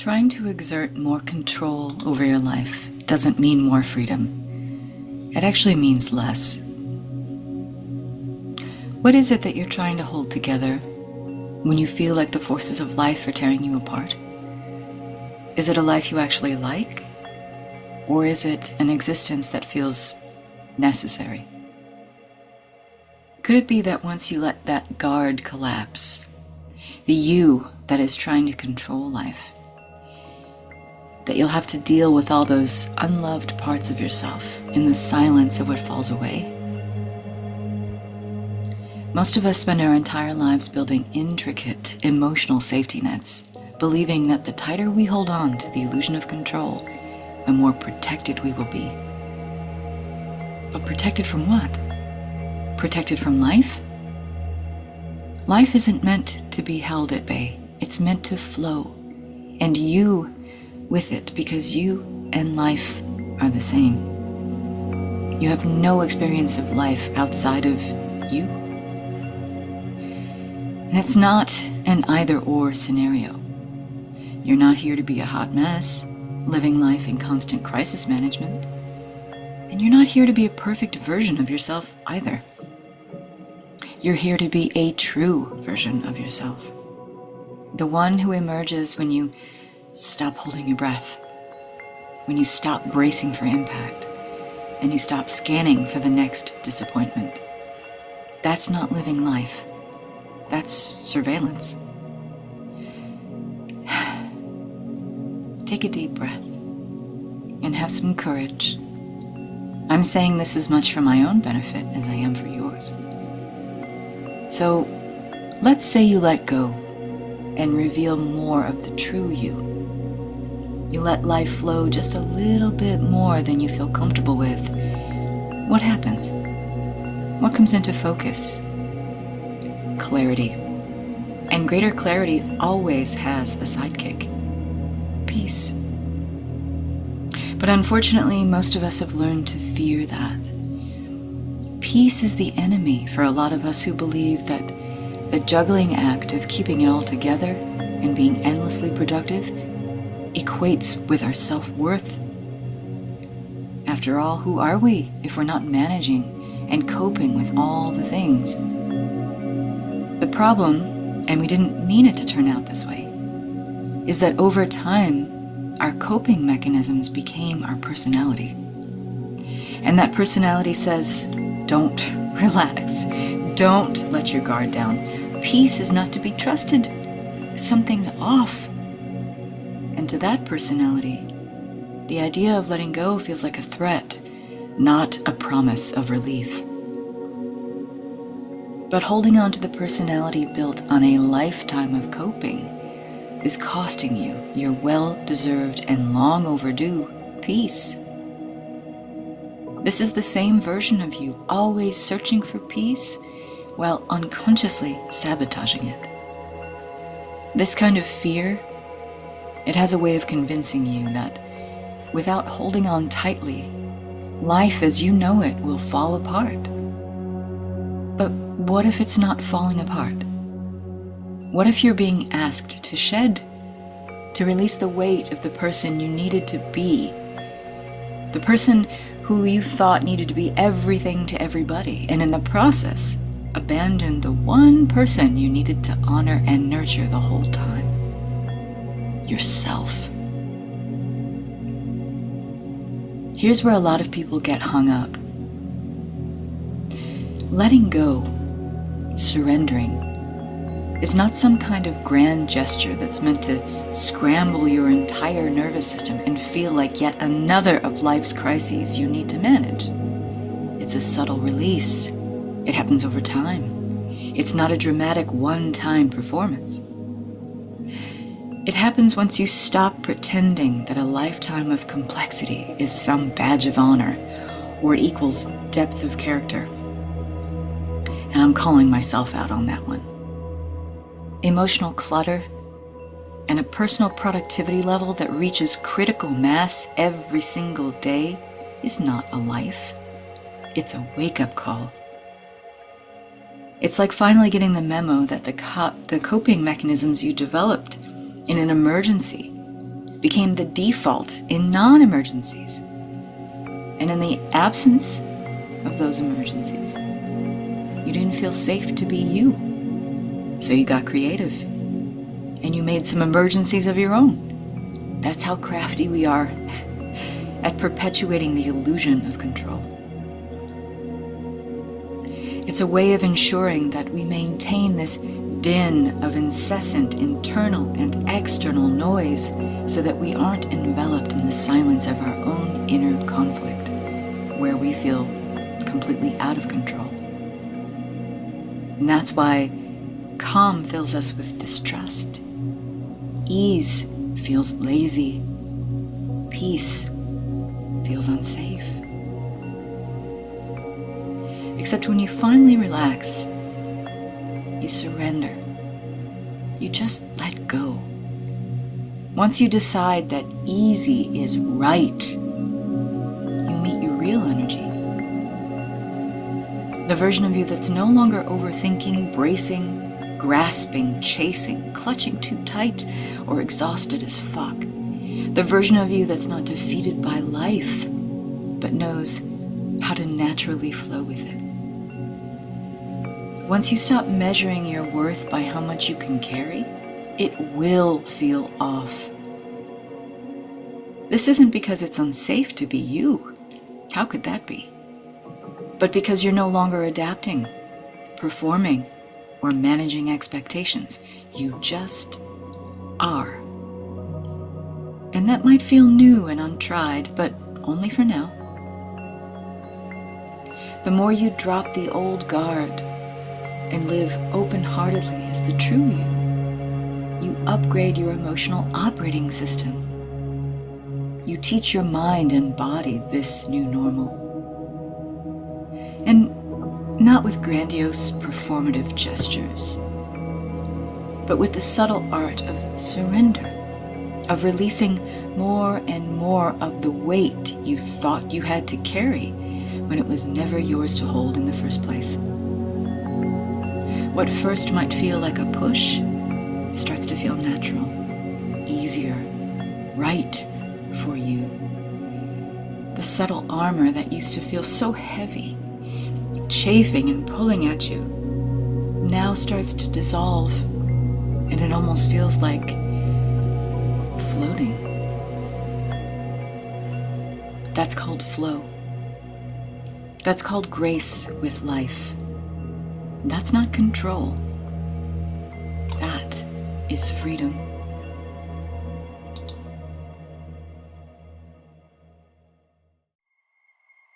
Trying to exert more control over your life doesn't mean more freedom. It actually means less. What is it that you're trying to hold together when you feel like the forces of life are tearing you apart? Is it a life you actually like? Or is it an existence that feels necessary? Could it be that once you let that guard collapse, the you that is trying to control life, that you'll have to deal with all those unloved parts of yourself in the silence of what falls away? Most of us spend our entire lives building intricate emotional safety nets, believing that the tighter we hold on to the illusion of control, the more protected we will be. But protected from what? Protected from life? Life isn't meant to be held at bay. It's meant to flow, and you with it, because you and life are the same. You have no experience of life outside of you. And it's not an either-or scenario. You're not here to be a hot mess, living life in constant crisis management. And you're not here to be a perfect version of yourself either. You're here to be a true version of yourself. The one who emerges when you stop holding your breath, when you stop bracing for impact, and you stop scanning for the next disappointment. That's not living life. That's surveillance. Take a deep breath and have some courage. I'm saying this as much for my own benefit as I am for yours. So let's say you let go and reveal more of the true you. You let life flow just a little bit more than you feel comfortable with. What happens? What comes into focus? Clarity. And greater clarity always has a sidekick. Peace. But unfortunately, most of us have learned to fear that. Peace is the enemy for a lot of us who believe that the juggling act of keeping it all together and being endlessly productive equates with our self-worth. After all, who are we if we're not managing and coping with all the things? The problem, and we didn't mean it to turn out this way, is that over time, our coping mechanisms became our personality. And that personality says, don't relax, don't let your guard down. Peace is not to be trusted. Something's off. And to that personality, the idea of letting go feels like a threat, not a promise of relief. But holding on to the personality built on a lifetime of coping is costing you your well-deserved and long overdue peace. This is the same version of you, always searching for peace while unconsciously sabotaging it. This kind of fear, it has a way of convincing you that without holding on tightly, life as you know it will fall apart. But what if it's not falling apart? What if you're being asked to shed, to release the weight of the person you needed to be, the person who you thought needed to be everything to everybody, and in the process, abandon the one person you needed to honor and nurture the whole time? Yourself. Here's where a lot of people get hung up. Letting go, surrendering, is not some kind of grand gesture that's meant to scramble your entire nervous system and feel like yet another of life's crises you need to manage. It's a subtle release. It happens over time. It's not a dramatic one-time performance. It happens once you stop pretending that a lifetime of complexity is some badge of honor or equals depth of character. And I'm calling myself out on that one. Emotional clutter and a personal productivity level that reaches critical mass every single day is not a life. It's a wake-up call. It's like finally getting the memo that the coping mechanisms you developed in an emergency became the default in non-emergencies. And in the absence of those emergencies, you didn't feel safe to be you. So you got creative, and you made some emergencies of your own. That's how crafty we are at perpetuating the illusion of control. It's a way of ensuring that we maintain this din of incessant internal and external noise so that we aren't enveloped in the silence of our own inner conflict, where we feel completely out of control. And that's why calm fills us with distrust. Ease feels lazy. Peace feels unsafe. Except when you finally relax, you surrender. You just let go. Once you decide that easy is right, you meet your real energy. The version of you that's no longer overthinking, bracing, grasping, chasing, clutching too tight, or exhausted as fuck. The version of you that's not defeated by life, but knows how to naturally flow with it. Once you stop measuring your worth by how much you can carry, it will feel off. This isn't because it's unsafe to be you. How could that be? But because you're no longer adapting, performing, or managing expectations. You just are. And that might feel new and untried, but only for now. The more you drop the old guard and live open-heartedly as the true you upgrade your emotional operating system. You teach your mind and body this new normal. And not with grandiose performative gestures, but with the subtle art of surrender, of releasing more and more of the weight you thought you had to carry when it was never yours to hold in the first place. What first might feel like a push starts to feel natural, easier, right for you. The subtle armor that used to feel so heavy, chafing and pulling at you, now starts to dissolve, and it almost feels like floating. That's called flow. That's called grace with life. That's not control. That is freedom.